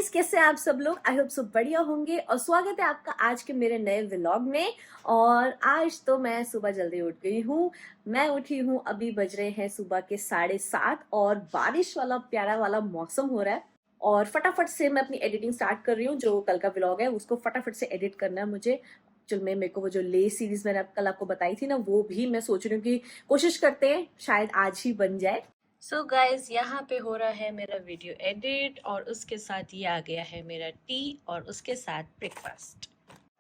Guys, कैसे हैं आप सब लोग। आई होप सब बढ़िया होंगे और स्वागत है आपका आज के मेरे नए व्लॉग में। और आज तो मैं सुबह जल्दी उठ गई हूँ। मैं उठी हूँ, अभी बज रहे हैं सुबह के 7:30 और बारिश वाला प्यारा वाला मौसम हो रहा है। और फटाफट से मैं अपनी एडिटिंग स्टार्ट कर रही हूँ। जो कल का व्लॉग है उसको फटाफट से एडिट करना है मुझे। एक्चुअल में मेरे को वो जो ले सीरीज मैंने कल आपको बताई थी ना, वो भी मैं सोच रही हूँ कि कोशिश करते हैं शायद आज ही बन जाए। सो गाइज यहाँ पे हो रहा है मेरा वीडियो एडिट और उसके साथ ये आ गया है मेरा टी और उसके साथ ब्रेकफास्ट।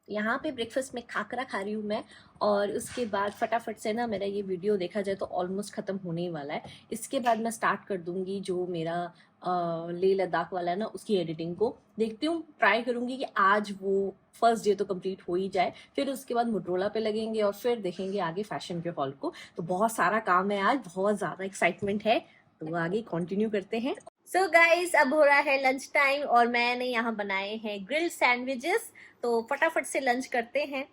यहाँ पे ब्रेकफास्ट में खाकरा खा रही हूँ मैं। और उसके बाद फटाफट से ना मेरा ये वीडियो देखा जाए तो ऑलमोस्ट खत्म होने ही वाला है। इसके बाद मैं स्टार्ट कर दूंगी जो मेरा लेह लद्दाख वाला है ना, उसकी एडिटिंग को देखती हूँ। ट्राई करूंगी कि आज वो फर्स्ट डे तो कंप्लीट हो ही जाए। फिर उसके बाद मोटरोला पे लगेंगे और फिर देखेंगे आगे फैशन के हॉल को। तो बहुत सारा काम है आज, बहुत ज्यादा एक्साइटमेंट है। तो आगे कंटिन्यू करते हैं। सो गाइस, अब हो रहा है लंच टाइम और मैंने यहाँ बनाए हैं ग्रिल्ड सैंडविचेस। तो फटाफट से लंच करते हैं।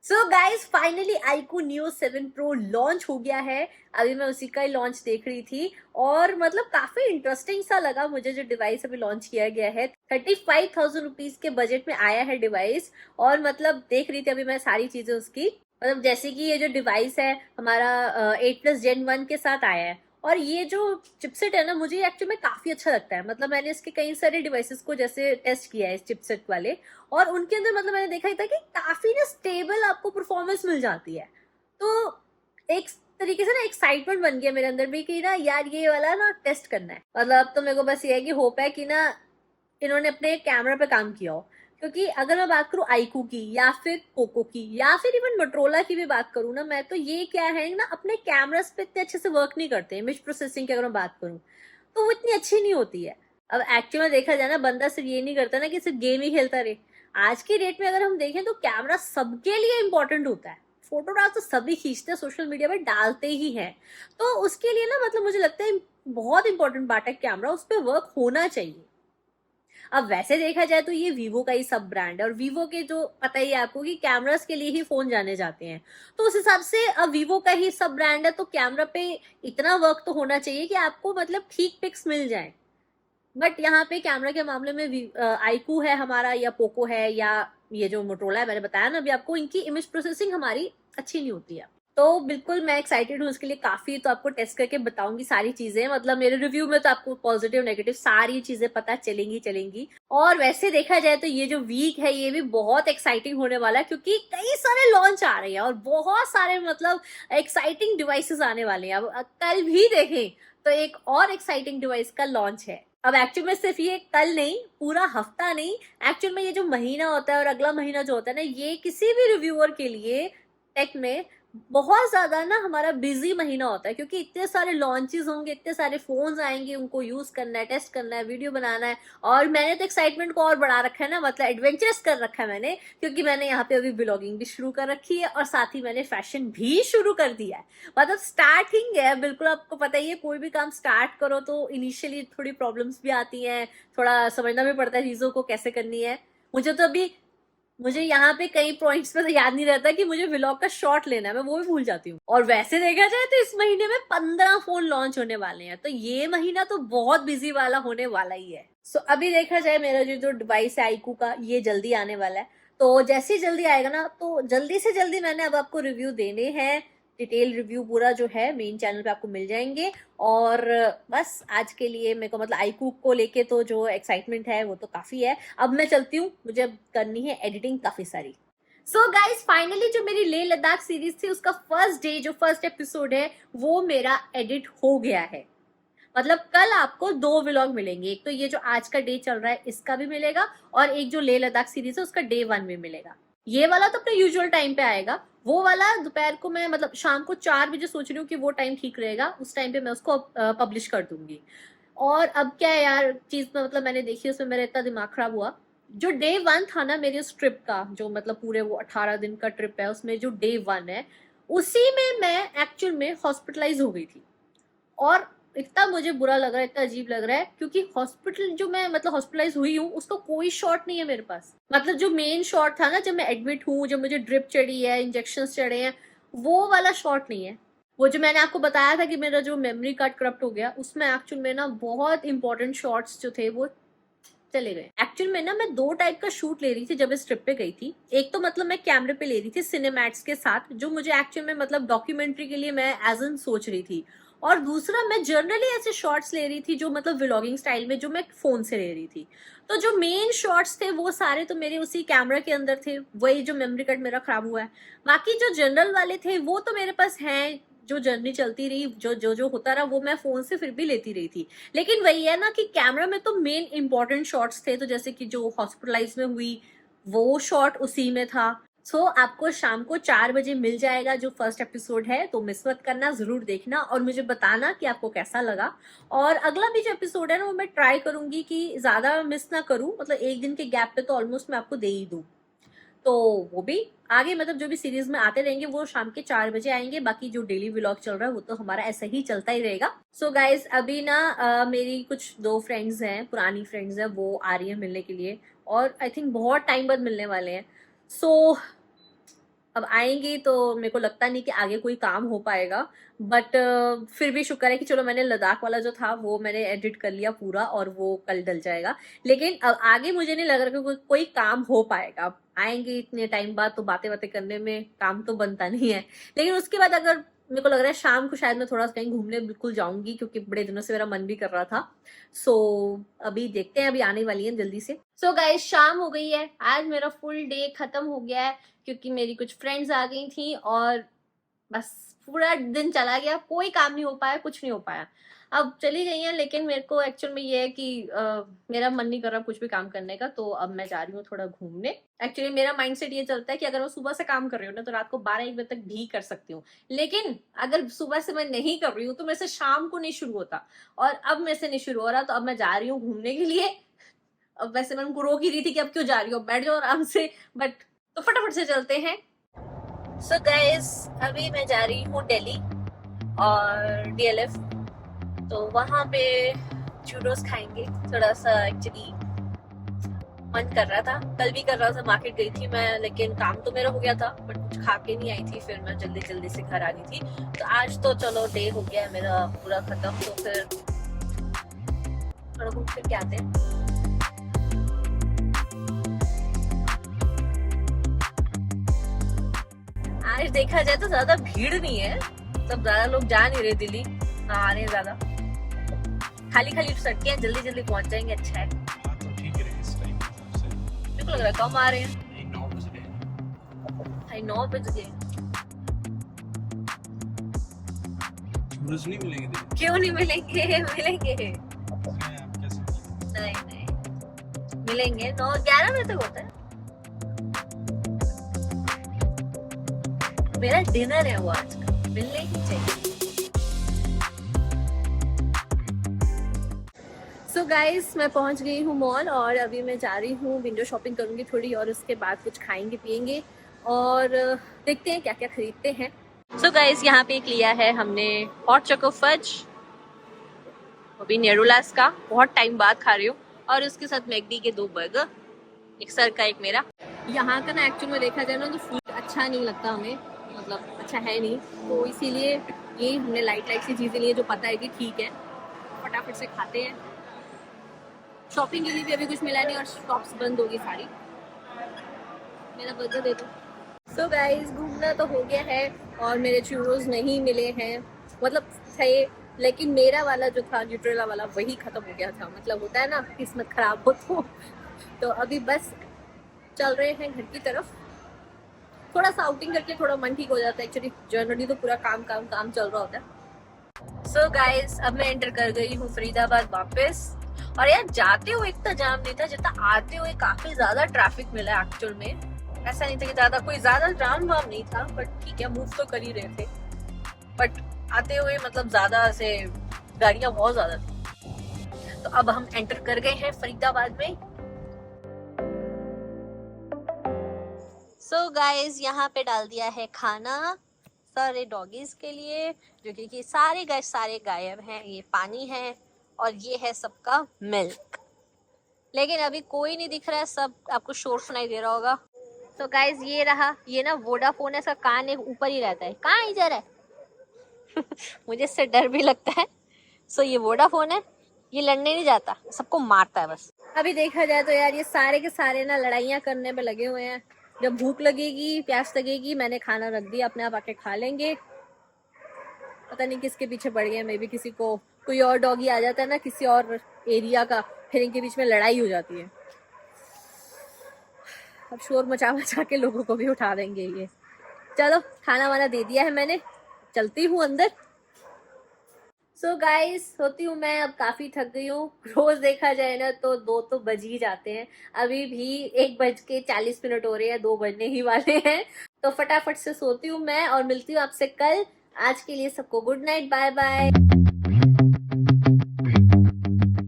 So guys, finally iQOO Neo 7 Pro launch हो गया है। अभी मैं उसी का ही लॉन्च देख रही थी और मतलब काफी इंटरेस्टिंग सा लगा मुझे जो डिवाइस अभी लॉन्च किया गया है। 35,000 रुपीज के बजट में आया है डिवाइस। और मतलब देख रही थी अभी मैं सारी चीजें उसकी, मतलब जैसे कि ये जो डिवाइस है हमारा 8+ Gen 1 के साथ आया है। और ये जो चिपसेट है ना, मुझे एक्चुअली में काफी अच्छा लगता है। मतलब मैंने इसके कई सारे डिवाइसेस को जैसे टेस्ट किया है इस चिपसेट वाले। और उनके अंदर मतलब मैंने देखा था कि काफी ना स्टेबल आपको परफॉर्मेंस मिल जाती है। तो एक तरीके से ना एक्साइटमेंट बन गया मेरे अंदर भी कि ना यार ये वाला ना टेस्ट करना है। मतलब अब तो मेरे को बस ये है कि होप है कि ना इन्होंने अपने कैमरा पे काम किया हो। क्योंकि अगर मैं बात करूं iQOO की या फिर पोको की या फिर इवन मोटरोला की भी बात करूं ना, मैं तो ये क्या है ना, अपने कैमरास पे इतने अच्छे से वर्क नहीं करते। इमेज प्रोसेसिंग की अगर मैं बात करूं तो वो इतनी अच्छी नहीं होती है। अब एक्चुअली में देखा जाए ना, बंदा सिर्फ ये नहीं करता ना कि सिर्फ गेम ही खेलता रहे। आज की डेट में अगर हम देखें तो कैमरा सबके लिए इंपॉर्टेंट होता है। फोटोग्राफ तो सभी खींचते हैं, सोशल मीडिया पे डालते ही हैं। तो उसके लिए ना मतलब मुझे लगता है बहुत इंपॉर्टेंट बात है कैमरा, उस पर वर्क होना चाहिए। अब वैसे देखा जाए तो ये वीवो का ही सब ब्रांड है और वीवो के जो पता ही है आपको कि कैमरास के लिए ही फोन जाने जाते हैं। तो उस हिसाब से अब वीवो का ही सब ब्रांड है तो कैमरा पे इतना वर्क तो होना चाहिए कि आपको मतलब ठीक पिक्स मिल जाए। बट यहाँ पे कैमरा के मामले में iQOO है हमारा या पोको है या ये जो मोटरोला है मैंने बताया ना अभी आपको, इनकी इमेज प्रोसेसिंग हमारी अच्छी नहीं होती है। तो बिल्कुल मैं एक्साइटेड हूँ इसके लिए काफी। तो आपको टेस्ट करके बताऊंगी सारी चीजें। मतलब मेरे रिव्यू में तो आपको पॉजिटिव नेगेटिव सारी चीजें पता चलेंगी। और वैसे देखा जाए तो ये जो वीक है ये भी बहुत एक्साइटिंग होने वाला है क्योंकि कई सारे लॉन्च आ रहे हैं और बहुत सारे मतलब एक्साइटिंग डिवाइसेस आने वाले हैं। अब कल भी देखें तो एक और एक्साइटिंग डिवाइस का लॉन्च है। अब एक्चुअल में सिर्फ ये कल नहीं, पूरा हफ्ता नहीं, एक्चुअल में ये जो महीना होता है और अगला महीना जो होता है ना, ये किसी भी रिव्यूअर के लिए टेक में बहुत ज्यादा ना हमारा बिजी महीना होता है। क्योंकि इतने सारे लॉन्चेस होंगे, इतने सारे फोन्स आएंगे, उनको यूज करना है, टेस्ट करना है, वीडियो बनाना है। और मैंने तो एक्साइटमेंट को और बढ़ा रखा है ना, मतलब एडवेंचरस कर रखा है मैंने। क्योंकि मैंने यहाँ पे अभी ब्लॉगिंग भी शुरू कर रखी है और साथ ही मैंने फैशन भी शुरू कर दिया है। मतलब स्टार्टिंग है बिल्कुल। आपको पता ही है कोई भी काम स्टार्ट करो तो इनिशियली थोड़ी प्रॉब्लम्स भी आती हैं, थोड़ा समझना भी पड़ता है चीजों को कैसे करनी है। मुझे तो अभी मुझे यहाँ पे कई पॉइंट्स पे तो याद नहीं रहता कि मुझे व्लॉग का शॉट लेना है, मैं वो भी भूल जाती हूँ। और वैसे देखा जाए तो इस महीने में 15 फोन लॉन्च होने वाले हैं। तो ये महीना तो बहुत बिजी वाला होने वाला ही है। सो अभी देखा जाए मेरा जो डिवाइस है iQOO का, ये जल्दी आने वाला है। तो जैसे ही जल्दी आएगा ना तो जल्दी से जल्दी मैंने अब आपको रिव्यू देने हैं। डिटेल रिव्यू पूरा जो है मेन चैनल पे आपको मिल जाएंगे। और बस आज के लिए मेरे को मतलब iQOO को लेके तो जो एक्साइटमेंट है वो तो काफी है। अब मैं चलती हूँ, मुझे अब करनी है एडिटिंग काफी सारी। सो गाइज, फाइनली जो मेरी लेह लद्दाख सीरीज थी उसका फर्स्ट डे, जो फर्स्ट एपिसोड है वो मेरा एडिट हो गया है। मतलब कल आपको 2 व्लॉग मिलेंगे। एक तो ये जो आज का डे चल रहा है इसका भी मिलेगा और एक जो लेह लद्दाख सीरीज है उसका डे 1 में मिलेगा। ये वाला तो अपने यूजुअल टाइम पे आएगा। वो वाला दोपहर को मैं मतलब शाम को 4 बजे सोच रही हूँ कि वो टाइम ठीक रहेगा, उस टाइम पे मैं उसको पब्लिश कर दूंगी। और अब क्या है यार चीज में, मतलब मैंने देखी उसमें मेरा इतना दिमाग खराब हुआ। जो डे 1 था ना मेरे उस ट्रिप का, जो मतलब पूरे वो 18 दिन का ट्रिप है, उसमें जो डे 1 है उसी में मैं एक्चुअल में हॉस्पिटलाइज हो गई थी। और इतना मुझे बुरा लग रहा है, इतना अजीब लग रहा है क्योंकि हॉस्पिटल जो मैं मतलब हॉस्पिटलाइज हुई हूँ उसका कोई शॉट नहीं है मेरे पास। मतलब जो मेन शॉट था ना, जब मैं एडमिट हूँ, जब मुझे ड्रिप चढ़ी है, इंजेक्शन चढ़े हैं, वो वाला शॉट नहीं है। वो जो मैंने आपको बताया था कि मेरा जो मेमोरी कार्ड करप्ट हो गया, उसमें एक्चुअल में ना बहुत इंपॉर्टेंट शॉट्स जो थे वो चले गए। एक्चुअली में ना मैं 2 टाइप का शूट ले रही थी जब इस ट्रिप पे गई थी। एक तो मतलब मैं कैमरे पे ले रही थी सिनेमैट्स के साथ, जो मुझे एक्चुअली में मतलब डॉक्यूमेंट्री के लिए मैं एज एन सोच रही थी, और दूसरा मैं जनरली ऐसे शॉट्स ले रही थी जो मतलब व्लॉगिंग स्टाइल में, जो मैं फोन से ले रही थी। तो जो मेन शॉट्स थे वो सारे तो मेरे उसी कैमरा के अंदर थे, वही जो मेमोरी कार्ड मेरा खराब हुआ है। बाकी जो जनरल वाले थे वो तो मेरे पास हैं, जो जर्नी चलती रही, जो होता रहा वो मैं फोन से फिर भी लेती रही थी। लेकिन वही है ना कि कैमरा में तो मेन इंपॉर्टेंट शॉट्स थे, तो जैसे कि जो हॉस्पिटलाइज में हुई वो शॉट उसी में था। सो आपको शाम को 4 बजे मिल जाएगा जो फर्स्ट एपिसोड है, तो मिस मत करना, जरूर देखना और मुझे बताना कि आपको कैसा लगा। और अगला भी जो एपिसोड है ना वो मैं ट्राई करूंगी कि ज्यादा मिस ना करूं, मतलब एक दिन के गैप पे तो ऑलमोस्ट मैं आपको दे ही दूं। तो वो भी आगे मतलब जो भी सीरीज में आते रहेंगे वो शाम के 4 बजे आएंगे। बाकी जो डेली व्लॉग चल रहा है वो तो हमारा ऐसा ही चलता ही रहेगा। सो गाइज अभी ना मेरी कुछ 2 फ्रेंड्स हैं, पुरानी फ्रेंड्स हैं, वो आ रही है मिलने के लिए, और आई थिंक बहुत टाइम बाद मिलने वाले हैं। सो अब आएंगी तो मेरे को लगता नहीं कि आगे कोई काम हो पाएगा, बट फिर भी शुक्र है कि चलो मैंने लद्दाख वाला जो था वो मैंने एडिट कर लिया पूरा, और वो कल डल जाएगा। लेकिन अब आगे मुझे नहीं लग रहा कि कोई काम हो पाएगा। अब आएंगे इतने टाइम बाद तो बातें बातें करने में काम तो बनता नहीं है। लेकिन उसके बाद अगर मेरे को लग रहा है शाम को शायद मैं थोड़ा कहीं घूमने बिल्कुल जाऊंगी, क्योंकि बड़े दिनों से मेरा मन भी कर रहा था। सो अभी देखते हैं, अभी आने वाली है जल्दी से। सो गाइस शाम हो गई है, आज मेरा फुल डे खत्म हो गया है, क्योंकि मेरी कुछ फ्रेंड्स आ गई थी और बस पूरा दिन चला गया, कोई काम नहीं हो पाया, कुछ नहीं हो पाया। अब चली गई हैं, लेकिन मेरे को एक्चुअल में ये है कि मेरा मन नहीं कर रहा कुछ भी काम करने का, तो अब मैं जा रही हूँ थोड़ा घूमने। एक्चुअली मेरा माइंडसेट ये चलता है कि अगर मैं सुबह से काम कर रही हूँ ना तो रात को 12-1 बजे तक भी कर सकती हूँ, लेकिन अगर सुबह से मैं नहीं कर रही हूँ तो मेरे से शाम को नहीं शुरू होता, और अब मेरे से नहीं शुरू हो रहा, तो अब मैं जा रही हूँ घूमने के लिए। अब वैसे मैं उनको रोक ही रही थी कि अब क्यों जा रही हो, बैठ जाओ आराम से, बट तो फटाफट से चलते हैं। सो गाइस अभी मैं जा रही हूँ दिल्ली और DLF, तो वहां पे चूरोस खाएंगे। थोड़ा सा एक्चुअली मन कर रहा था, कल भी कर रहा था, मार्केट गई थी मैं, लेकिन काम तो मेरा हो गया था, बट कुछ खा के नहीं आई थी, फिर मैं जल्दी जल्दी से घर आ गई थी। तो आज तो चलो डे हो गया है मेरा पूरा खत्म, तो फिर थोड़ा घूम फिर के आते हैं। आज देखा जाए तो ज्यादा भीड़ नहीं है, सब ज्यादा लोग जा नहीं रहे दिल्ली, ना आ रहे ज्यादा, खाली खाली सड़कें हैं, जल्दी जल्दी पहुंच जाएंगे। अच्छा है, तो ठीक है इस टाइम से। मेरे को लग रहा है कम आ रहे हैं। 9 बजे भाई 9 बज गए, सूरज नहीं मिलेंगे दिन क्यों नहीं मिलेंगे? मिलेंगे, में, आप कैसे मिलेंगे? नहीं नहीं मिलेंगे, 9-11 बजे तक होता है। मेरा डिनर है वो आज का, मिलने ही चाहिए। सो गाइस मैं पहुंच गई हूँ मॉल, और अभी मैं जा रही हूँ विंडो शॉपिंग करूंगी थोड़ी, और उसके बाद कुछ खाएंगे पियेंगे और देखते हैं क्या क्या खरीदते हैं। सो गाइस यहाँ पे एक लिया है हमने हॉट चोको फज, अभी नेरुलास का, बहुत टाइम बाद खा रही हूँ, और उसके साथ मैकडी के 2 बर्गर, एक सर का एक मेरा। यहाँ का ना एक्चुअली में देखा जाए ना तो फूड अच्छा नहीं लगता हमें, मतलब अच्छा है नहीं, तो इसीलिए ये हमने लाइट सी चीज़ें ली है जो पता है कि ठीक है, फटाफट से खाते हैं। शॉपिंग के लिए भी अभी कुछ मिला नहीं और शॉप्स बंद होगी सारी। मेरा बर्गर दे दो। सो गाइस घूमना तो हो गया है और मेरे चूरोस नहीं मिले हैं, मतलब थे, लेकिन मेरा वाला जो था न्यूट्रेला वाला वही खत्म हो गया था, मतलब होता है ना किस्मत खराब हो तो अभी बस चल रहे हैं घर की तरफ, थोड़ा सा आउटिंग करके थोड़ा मन ठीक हो जाता है। एक्चुअली जनरली तो पूरा काम काम काम चल रहा होता है। सो गाइस अब मैं एंटर कर गई हूँ फरीदाबाद वापस, और यार जाते हुए इतना जाम नहीं था जितना आते हुए काफी ज्यादा ट्रैफिक मिला। एक्चुअल में ऐसा नहीं था कि ज्यादा कोई ज्यादा जाम वाम नहीं था, बट ठीक है मूव तो कर ही रहे थे, बट आते हुए मतलब ज्यादा से गाड़ियां बहुत ज्यादा थी। तो अब हम एंटर कर गए हैं फरीदाबाद में। सो गाइस यहाँ पे डाल दिया है खाना सारे डॉगीज के लिए, जो कि सारे गायब हैं। ये पानी है और ये है सबका मिल्क, लेकिन अभी कोई नहीं दिख रहा है, सब आपको शोर सुनाई दे रहा होगा। तो गाइस ये रहा, ये ना वोडाफोन है, इसका कान एक ऊपर ही रहता है, कहाँ इधर है मुझे इससे डर भी लगता है। सो ये वोडाफोन है, ये लड़ने नहीं जाता, सबको मारता है बस। अभी देखा जाए तो यार ये सारे के सारे ना लड़ाइयाँ करने में लगे हुए हैं। जब भूख लगेगी, प्यास लगेगी, मैंने खाना रख दिया, अपने आप आके खा लेंगे। पता नहीं किसके पीछे पड़ गए, मे बी किसी को कोई और डॉगी आ जाता है ना किसी और एरिया का, फिर इनके बीच में लड़ाई हो जाती है। अब शोर मचा मचा के लोगों को भी उठा देंगे ये। चलो खाना वाना दे दिया है मैंने, चलती हूँ अंदर। सो गाइस, होती हूँ मैं अब काफी थक गई हूँ। रोज देखा जाए ना तो 2 तो बज ही जाते हैं। अभी भी 1:40 हो रहे हैं, 2 बजने ही वाले हैं। तो फटाफट से सोती हूँ मैं और मिलती हूँ आपसे कल। आज के लिए सबको गुड नाइट, बाय बाय।